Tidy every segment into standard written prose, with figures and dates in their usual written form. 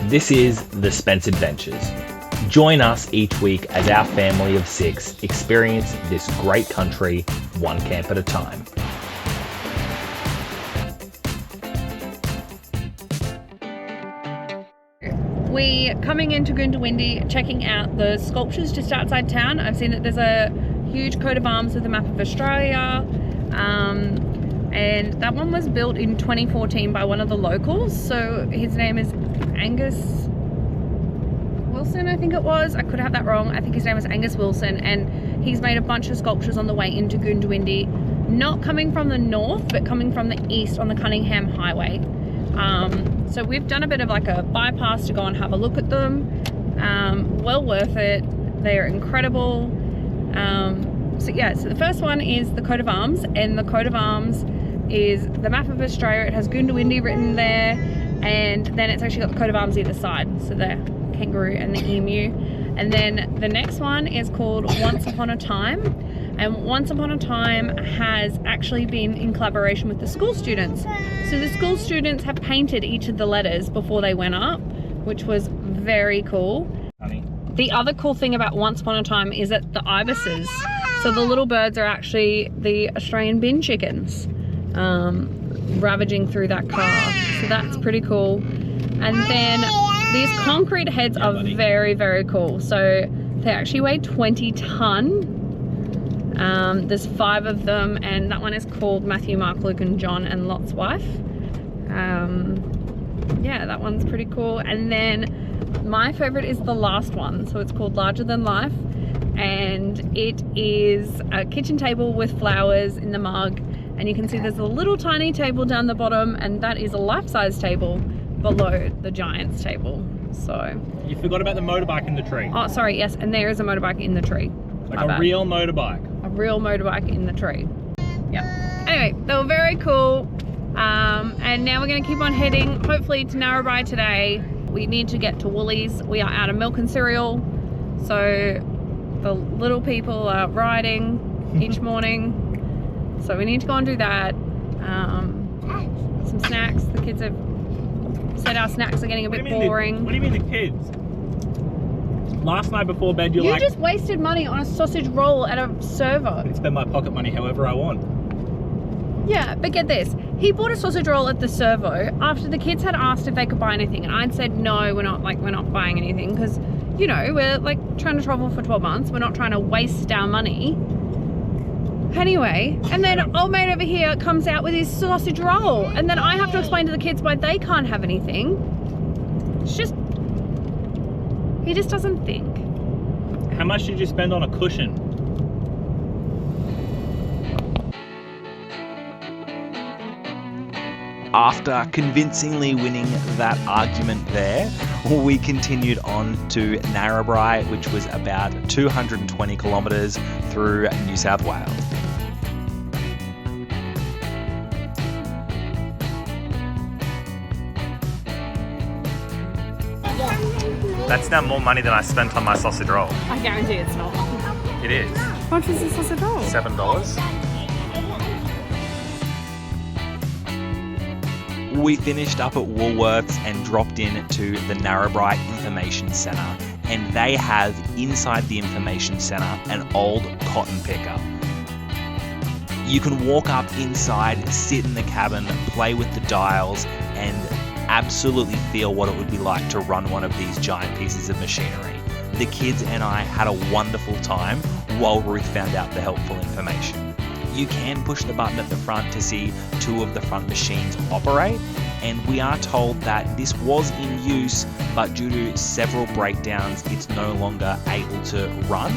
This is The Spence Adventures. Join us each week as our family of 6 experience this great country one camp at a time. We're coming into Goondiwindi, checking out the sculptures just outside town. I've seen that there's a huge coat of arms with a map of Australia, and that one was built in 2014 by one of the locals. So his name is Angus Wilson, I think it was. I could have that wrong. I think his name was Angus Wilson, and he's made a bunch of sculptures on the way into Goondiwindi, not coming from the north, but coming from the east on the Cunningham Highway. So we've done a bit of like a bypass to go and have a look at them. Well worth it. They're incredible. So the first one is the coat of arms, and the coat of arms is the map of Australia. It has Goondiwindi written there, and then it's actually got the coat of arms either side, so the kangaroo and the emu. And then the next one is called Once Upon a Time, and Once Upon a Time has actually been in collaboration with the school students. So the school students have painted each of the letters before they went up, which was very cool. Honey. The other cool thing about Once Upon a Time is that the ibises, so the little birds, are actually the Australian bin chickens, ravaging through that car. So that's pretty cool. And then these concrete heads are very, very cool. So they actually weigh 20 ton. There's 5 of them, and that one is called Matthew, Mark, Luke and John and Lot's wife. Yeah, that one's pretty cool. And then my favorite is the last one. So it's called Larger Than Life, and it is a kitchen table with flowers in the mug, and you can see there's a little tiny table down the bottom, and that is a life-size table below the giant's table. So You forgot about the motorbike in the tree. oh sorry, yes, and there is a motorbike in the tree. Like a real motorbike. A real motorbike in the tree. Yeah. Anyway, they were very cool. And now we're going to keep on heading, hopefully, to Narrabri today. We need to get to Woolies. We are out of milk and cereal, so the little people are riding each morning. So we need to go and do that. Some snacks. The kids have said our snacks are getting a bit boring. What do you mean the kids? Last night before bed, You just wasted money on a sausage roll at a servo. I can spend my pocket money however I want. Yeah, but get this. He bought a sausage roll at the servo after the kids had asked if they could buy anything, and I'd said no, we're not buying anything, because, you know, we're like trying to travel for 12 months. We're not trying to waste our money. Anyway, and then old mate over here comes out with his sausage roll, and then I have to explain to the kids why they can't have anything. It's just, he just doesn't think. How much did you spend on a cushion? After convincingly winning that argument there, we continued on to Narrabri, which was about 220 kilometres through New South Wales. That's now more money than I spent on my sausage roll. I guarantee it's not. It is. How much is the sausage roll? $7. We finished up at Woolworths and dropped in to the Narrabri Information Centre, and they have inside the Information Centre an old cotton picker. You can walk up inside, sit in the cabin, play with the dials, and absolutely feel what it would be like to run one of these giant pieces of machinery. The kids and I had a wonderful time while Ruth found out the helpful information. You can push the button at the front to see 2 of the front machines operate, and we are told that this was in use, but due to several breakdowns, it's no longer able to run,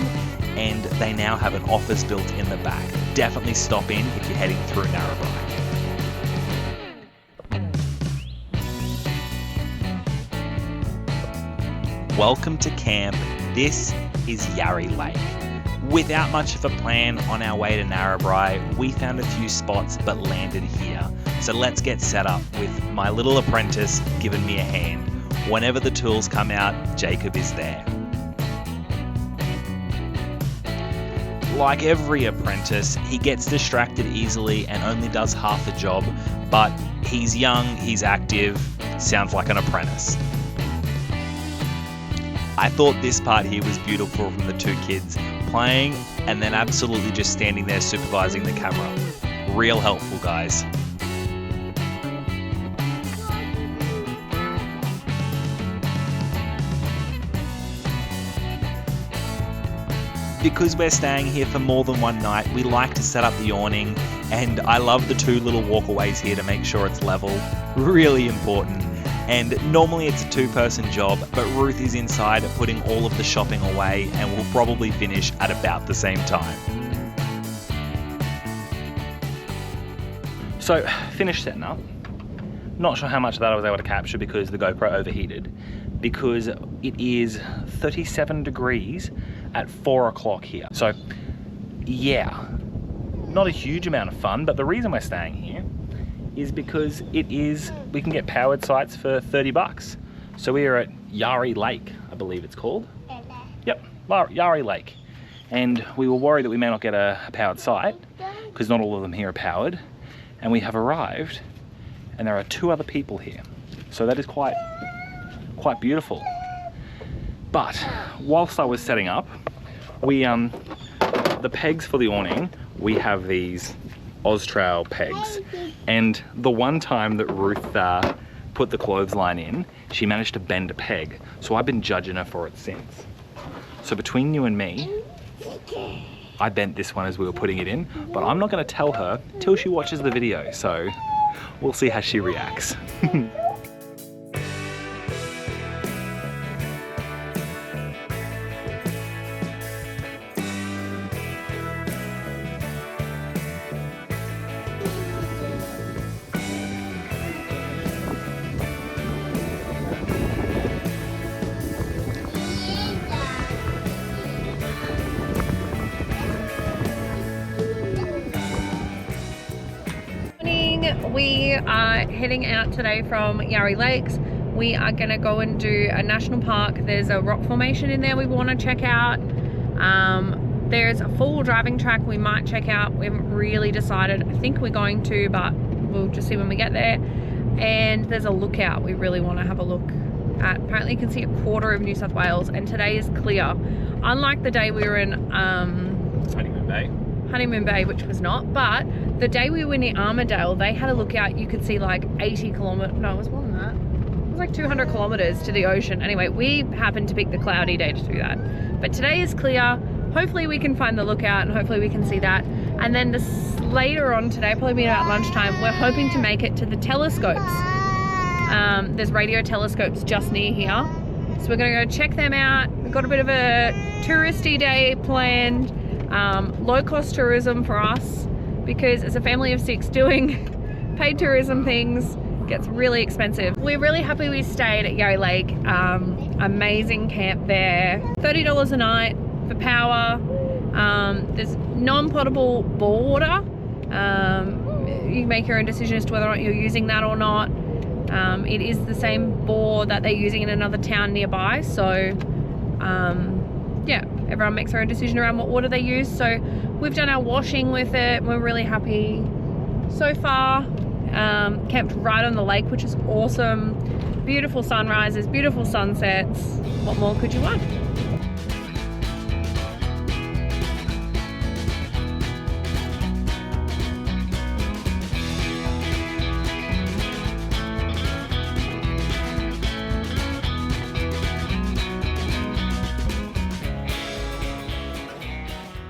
and they now have an office built in the back. Definitely stop in if you're heading through Narrabri. Welcome to camp. This is Yarrie Lake. Without much of a plan on our way to Narrabri, we found a few spots but landed here. So let's get set up with my little apprentice giving me a hand. Whenever the tools come out, Jacob is there. Like every apprentice, he gets distracted easily and only does half the job, but he's young, he's active, sounds like an apprentice. I thought this part here was beautiful from the two kids playing and then absolutely just standing there supervising the camera. Real helpful, guys. Because we're staying here for more than one night, we like to set up the awning, and I love the two little walkaways here to make sure it's level. Really important. And normally it's a two-person job, but Ruth is inside putting all of the shopping away and will probably finish at about the same time. So, finished setting up. Not sure how much of that I was able to capture because the GoPro overheated, because it is 37 degrees at 4 o'clock here. So yeah, not a huge amount of fun, but the reason we're staying here is because we can get powered sites for 30 bucks. So we are at Yarrie Lake, I believe it's called. Yep, Yarrie Lake. And we were worried that we may not get a powered site because not all of them here are powered. And we have arrived and there are 2 other people here. So that is quite beautiful. But whilst I was setting up, the pegs for the awning, we have these Austrail pegs. And the one time that Ruth put the clothesline in, she managed to bend a peg. So I've been judging her for it since. So between you and me, I bent this one as we were putting it in, but I'm not gonna tell her till she watches the video. So we'll see how she reacts. We are heading out today from Yarrie Lakes. We are going to go and do a national park. There's a rock formation in there we want to check out. There's a full driving track we might check out. We haven't really decided. I think we're going to, but we'll just see when we get there. And there's a lookout we really want to have a look at. Apparently you can see a quarter of New South Wales, and today is clear. Unlike the day we were in Honeymoon Bay, which was not, but the day we were near Armadale, they had a lookout. You could see like 80 kilometers, no, it was more than that. It was like 200 kilometers to the ocean. Anyway, we happened to pick the cloudy day to do that. But today is clear. Hopefully we can find the lookout and hopefully we can see that. And then later on today, probably about lunchtime, we're hoping to make it to the telescopes. There's radio telescopes just near here. So we're gonna go check them out. We've got a bit of a touristy day planned. Low-cost tourism for us, because as a family of 6 doing paid tourism things gets really expensive. We're really happy we stayed at Yarrie Lake. Amazing camp there. $30 a night for power. There's non-potable bore water. You can make your own decision as to whether or not you're using that or not. It is the same bore that they're using in another town nearby, so yeah, everyone makes their own decision around what water they use. So we've done our washing with it. We're really happy so far. Camped right on the lake, which is awesome. Beautiful sunrises, beautiful sunsets. What more could you want?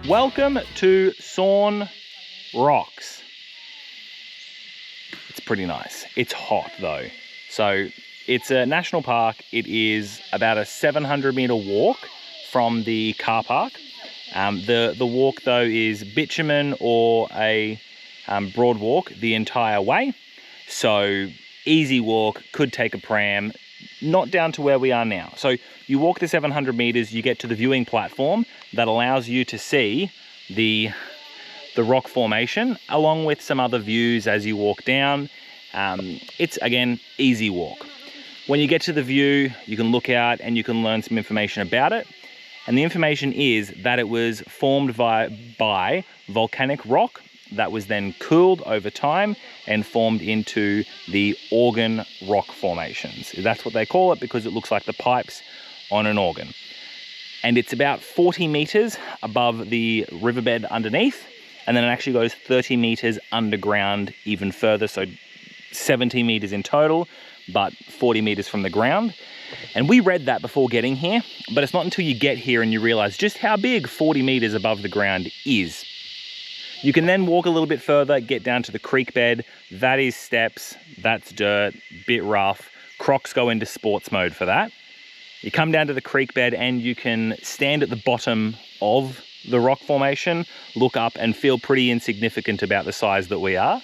Welcome to Sawn Rocks. It's pretty nice. It's hot though. So it's a national park. It is about a 700-meter walk from the car park. The walk though is bitumen or a broad walk the entire way. So easy walk, could take a pram, not down to where we are now. So you walk the 700 meters, you get to the viewing platform that allows you to see the rock formation along with some other views as you walk down. It's again, easy walk. When you get to the view, you can look out and you can learn some information about it. And the information is that it was formed by volcanic rock that was then cooled over time and formed into the organ rock formations. That's what they call it because it looks like the pipes on an organ. And it's about 40 meters above the riverbed underneath, and then it actually goes 30 meters underground even further, so 70 meters in total, but 40 meters from the ground. And we read that before getting here, but it's not until you get here and you realize just how big 40 meters above the ground is. You can then walk a little bit further, get down to the creek bed. That is steps, that's dirt, bit rough. Crocs go into sports mode for that. You come down to the creek bed and you can stand at the bottom of the rock formation, look up and feel pretty insignificant about the size that we are.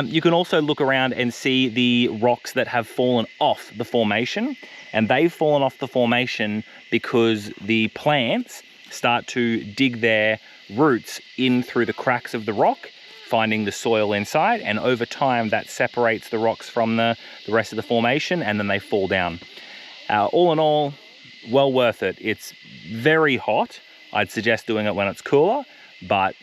You can also look around and see the rocks that have fallen off the formation, and they've fallen off the formation because the plants start to dig their roots in through the cracks of the rock, finding the soil inside, and over time that separates the rocks from the rest of the formation, and then they fall down. All in all, well worth it. It's very hot. I'd suggest doing it when it's cooler, but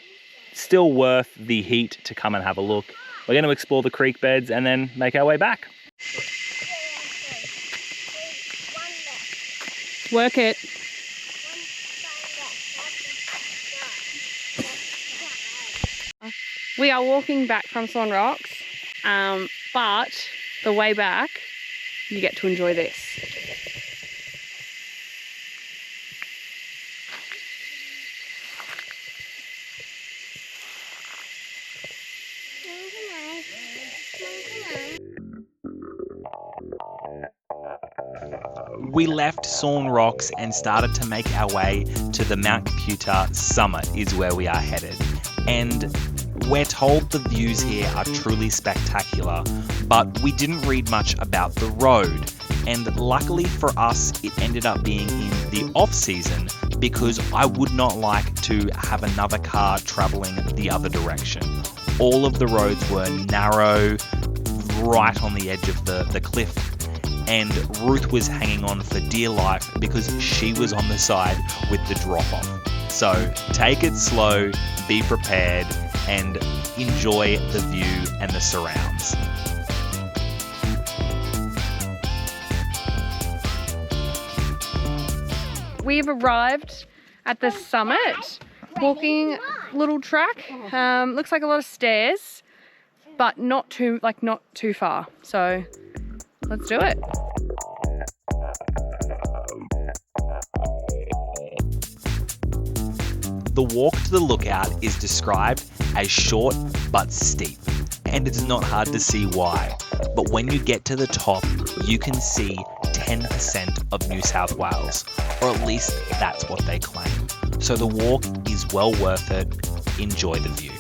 still worth the heat to come and have a look. We're going to explore the creek beds and then make our way back. Work it. We are walking back from Sawn Rocks, but the way back, you get to enjoy this. We left Sawn Rocks and started to make our way to the Mount Kaputar summit is where we are headed. And we're told the views here are truly spectacular, but we didn't read much about the road. And luckily for us, it ended up being in the off-season because I would not like to have another car traveling the other direction. All of the roads were narrow, right on the edge of the cliff, and Ruth was hanging on for dear life because she was on the side with the drop-off. So take it slow, be prepared, and enjoy the view and the surrounds. We've arrived at the summit, walking little track. Looks like a lot of stairs, but not too far. So let's do it. The walk to the lookout is described as short but steep, and it's not hard to see why. But when you get to the top, you can see 10% of New South Wales, or at least that's what they claim. So the walk is well worth it. Enjoy the view.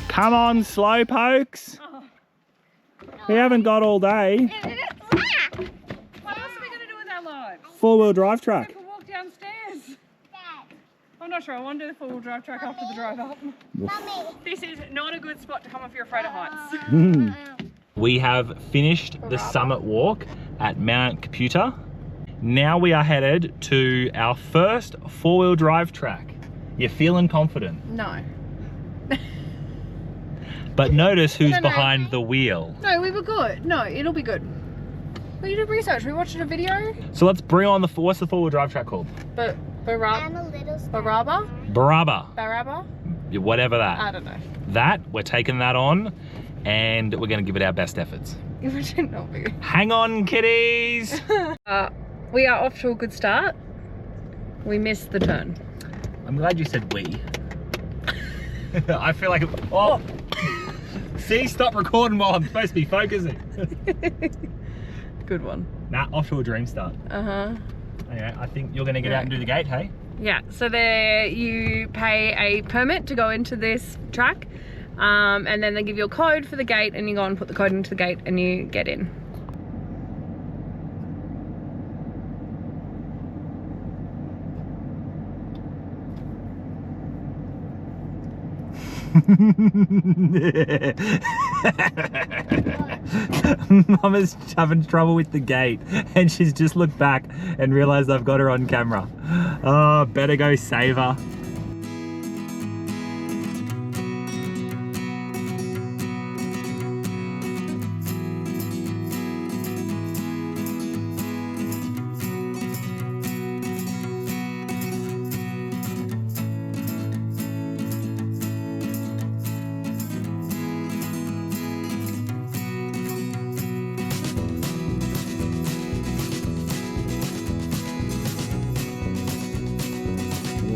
Come on, slowpokes. Oh. We haven't got all day. What else are we going to do with our lives? Four-wheel drive track. We can walk downstairs. I'm not sure. I want to do the four-wheel drive track after the drive up. Mummy. This is not a good spot to come if you're afraid of heights. We have finished the summit walk at Mount Kaputar. Now we are headed to our first four-wheel drive track. You're feeling confident? No. But notice who's No. behind the wheel. No, we were good. No, it'll be good. Well, you did research. We watched a video. So let's bring on what's the four-wheel drive track called? I'm a little Barraba? Barraba. Whatever that. I don't know. We're taking that on, and we're going to give it our best efforts. Imagine not be. Hang on, kiddies. We are off to a good start. We missed the turn. I'm glad you said we. I feel like... Oh! See, stop recording while I'm supposed to be focusing. Good one. Nah, off to a dream start. Uh-huh. Anyway, I think you're going to get out and do the gate, hey? Yeah, so there you pay a permit to go into this track, and then they give you a code for the gate, and you go and put the code into the gate and you get in. Mama's having trouble with the gate and she's just looked back and realised I've got her on camera. Oh, better go save her.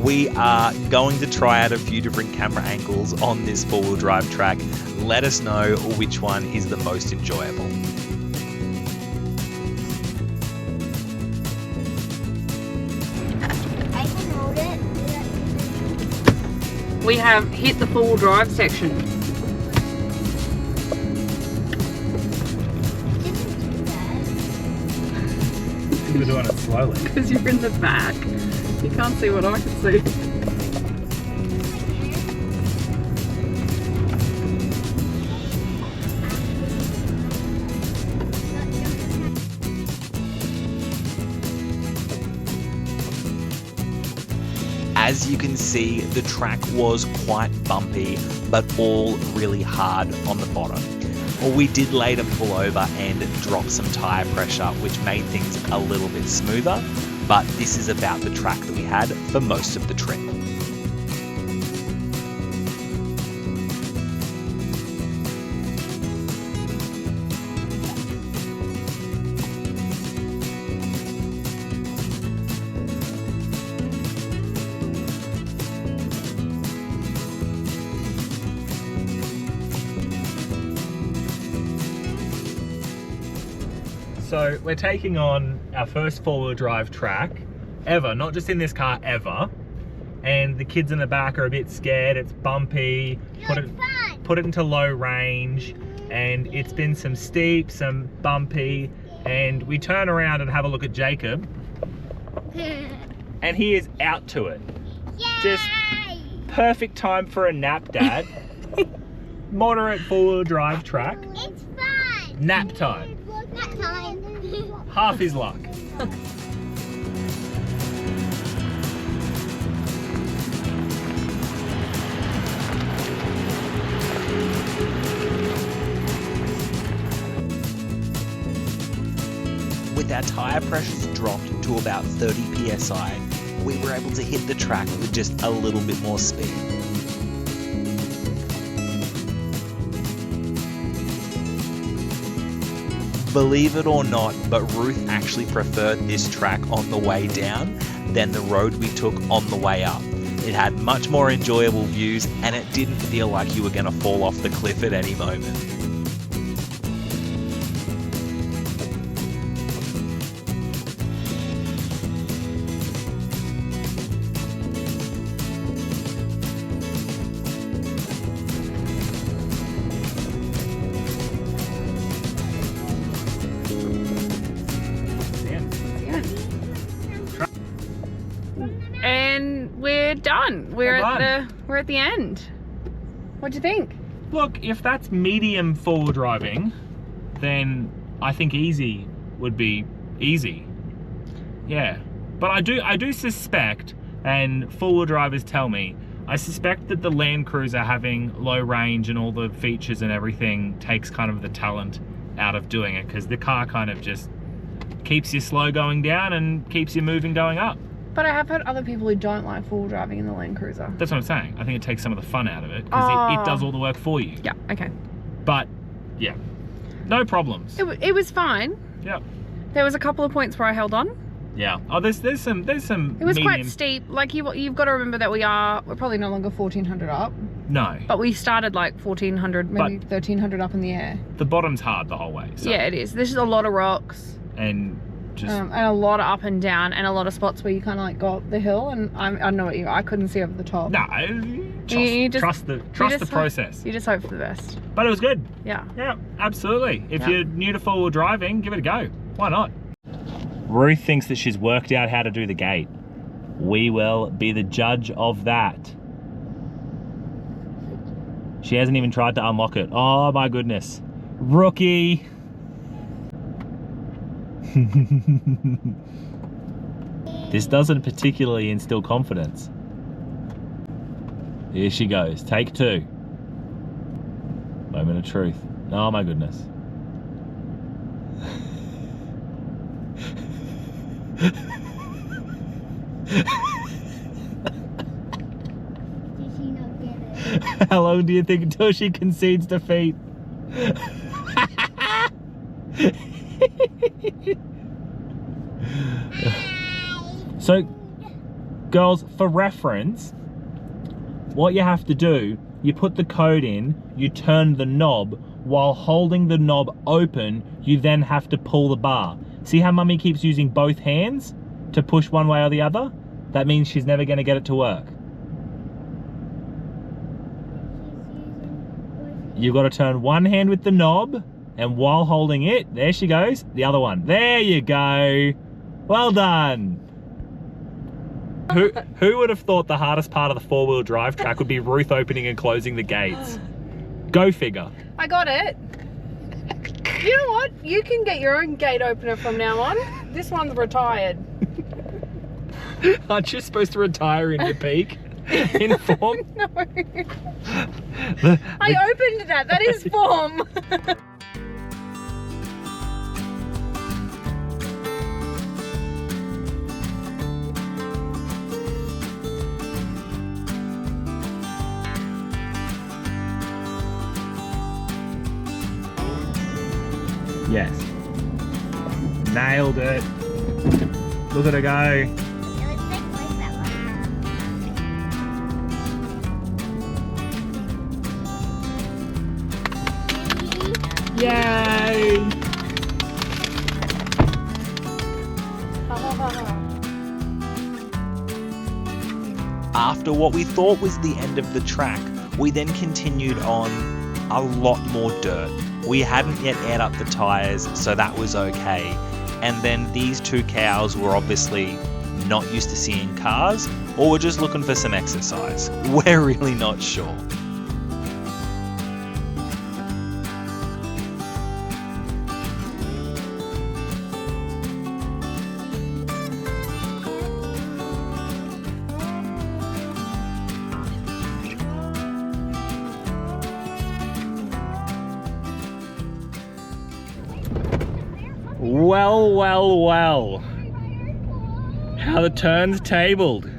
We are going to try out a few different camera angles on this four-wheel drive track. Let us know which one is the most enjoyable. I can hold it. We have hit the four-wheel drive section. We're doing it slowly. Because you're in the back. You can't see what I can see. As you can see, the track was quite bumpy, but all really hard on the bottom. We did later pull over and drop some tyre pressure, which made things a little bit smoother, but this is about the track that we had for most of the trip. So we're taking on our first four-wheel drive track ever, not just in this car, ever. And the kids in the back are a bit scared. It's bumpy. Put it into low range, and it's been some steep, some bumpy. And we turn around and have a look at Jacob, and he is out to it. Yay! Just perfect time for a nap, Dad. Moderate four-wheel drive track. It's fun. Nap time. Nap time. Half his luck. With our tyre pressures dropped to about 30 psi, we were able to hit the track with just a little bit more speed. Believe it or not, but Ruth actually preferred this track on the way down than the road we took on the way up. It had much more enjoyable views and it didn't feel like you were going to fall off the cliff at any moment. And we're done. We're at the end. What do you think? Look, if that's medium four-wheel driving, then I think easy would be easy. Yeah, but I do suspect, and four-wheel drivers tell me, I suspect that the Land Cruiser having low range and all the features and everything takes kind of the talent out of doing it, because the car kind of just keeps you slow going down and keeps you moving going up. But I have heard other people who don't like four-wheel driving in the Land Cruiser. That's what I'm saying. I think it takes some of the fun out of it, because it does all the work for you. Yeah, okay. But, yeah, no problems. It was fine. Yep. There was a couple of points where I held on. Yeah. Oh, there's some. It was medium... quite steep. Like you've got to remember that we're probably no longer 1,400 up. No. But we started like 1,400, maybe 1,300 up in the air. The bottom's hard the whole way. So. Yeah, it is. There's a lot of rocks. And just... and a lot of up and down, and a lot of spots where you kind of like go up the hill, and I don't know what I couldn't see over the top. No, trust the process. You just hope for the best. But it was good. Yeah. Yeah, absolutely. If you're new to four-wheel driving, give it a go. Why not? Ruth thinks that she's worked out how to do the gate. We will be the judge of that. She hasn't even tried to unlock it. Oh my goodness. Rookie. This doesn't particularly instill confidence. Here she goes. Take 2. Moment of truth. Oh my goodness. Did she not get it? How long do you think until she concedes defeat? So, girls, for reference, what you have to do, you put the code in, you turn the knob, while holding the knob open, you then have to pull the bar. See how Mummy keeps using both hands to push one way or the other? That means she's never going to get it to work. You've got to turn one hand with the knob, and while holding it, there she goes, the other one. There you go. Well done. Who would have thought the hardest part of the 4-wheel drive track would be Ruth opening and closing the gates? Go figure. I got it. You know what? You can get your own gate opener from now on. This one's retired. Aren't you supposed to retire in your peak? In form? No. I opened that. That is form. Yes. Nailed it. Look at her go. It looks like that one. Yay! After what we thought was the end of the track, we then continued on a lot more dirt. We hadn't yet aired up the tyres, so that was okay. And then these 2 cows were obviously not used to seeing cars, or were just looking for some exercise. We're really not sure. Well, well, well. How the turn's tabled.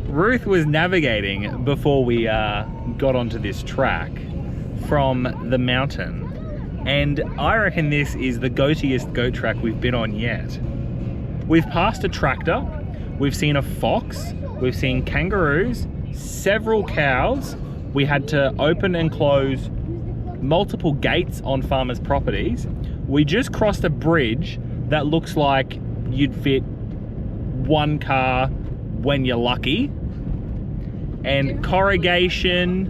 Ruth was navigating before we got onto this track from the mountain. And I reckon this is the goatiest goat track we've been on yet. We've passed a tractor, we've seen a fox, we've seen kangaroos, several cows. We had to open and close multiple gates on farmers' properties. We just crossed a bridge that looks like you'd fit 1 car when you're lucky. And corrugation,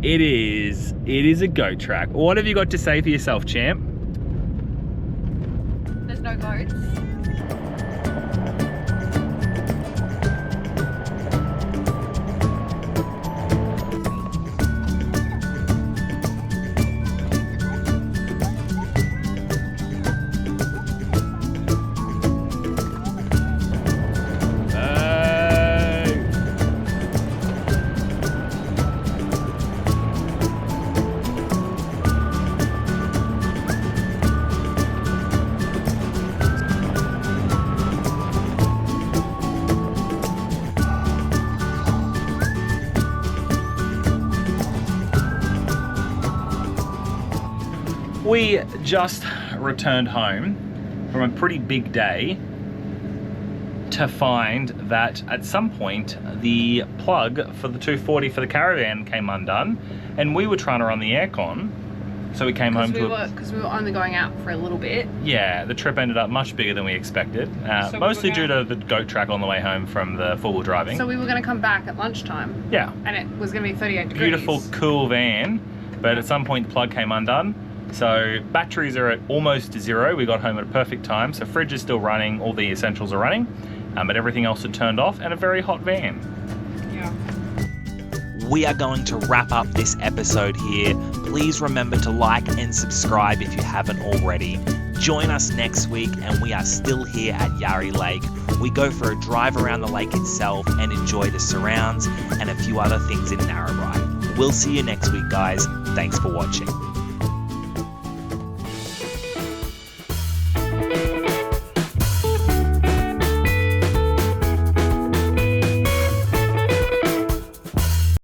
it is a goat track. What have you got to say for yourself, champ? There's no goats. We just returned home from a pretty big day to find that at some point the plug for the 240 for the caravan came undone, and we were trying to run the aircon, so we came home because we were only going out for a little bit. Yeah, the trip ended up much bigger than we expected, So mostly due to the goat track on the way home from the 4-wheel driving. So we were going to come back at lunchtime. Yeah. And it was going to be 38 degrees. Beautiful, cool van, but at some point the plug came undone. So batteries are at almost 0. We got home at a perfect time. So fridge is still running, all the essentials are running, but everything else had turned off, and a very hot van. Yeah. we are going to wrap up this episode here. Please remember to like and subscribe if you haven't already. Join us next week, and we are still here at Yarrie Lake. We go for a drive around the lake itself and enjoy the surrounds and a few other things in Narrabri. We'll see you next week, guys. Thanks for watching.